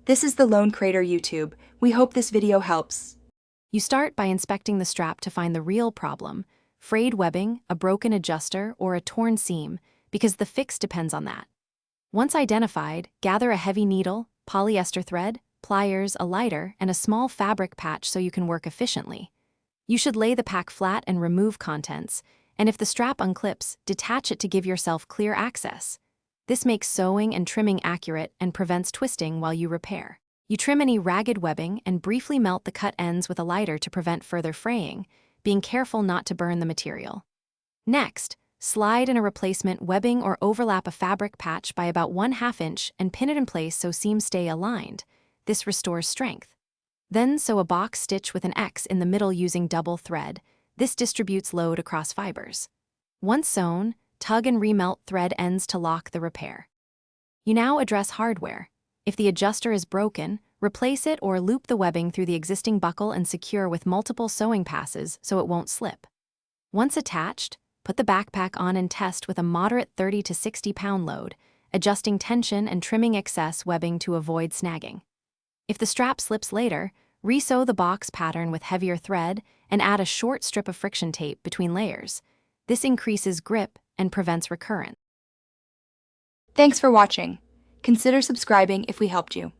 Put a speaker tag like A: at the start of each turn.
A: This is the Lone Crater YouTube. We hope this video helps.
B: You start by inspecting the strap to find the real problem: frayed webbing, a broken adjuster, or a torn seam, because the fix depends on that. Once identified, gather a heavy needle, polyester thread, pliers, a lighter, and a small fabric patch so you can work efficiently. You should lay the pack flat and remove contents, and if the strap unclips, detach it to give yourself clear access. This makes sewing and trimming accurate and prevents twisting while you repair. You trim any ragged webbing and briefly melt the cut ends with a lighter to prevent further fraying, being careful not to burn the material. Next, slide in a replacement webbing or overlap a fabric patch by about 1/2 inch and pin it in place so seams stay aligned. This restores strength. Then sew a box stitch with an X in the middle using double thread. This distributes load across fibers. Once sewn, tug and remelt thread ends to lock the repair. You now address hardware. If the adjuster is broken, replace it or loop the webbing through the existing buckle and secure with multiple sewing passes so it won't slip. Once attached, put the backpack on and test with a moderate 30 to 60 pound load, adjusting tension and trimming excess webbing to avoid snagging. If the strap slips later, re-sew the box pattern with heavier thread and add a short strip of friction tape between layers. This increases grip and prevents recurrence.
A: Thanks for watching. Consider subscribing if we helped you.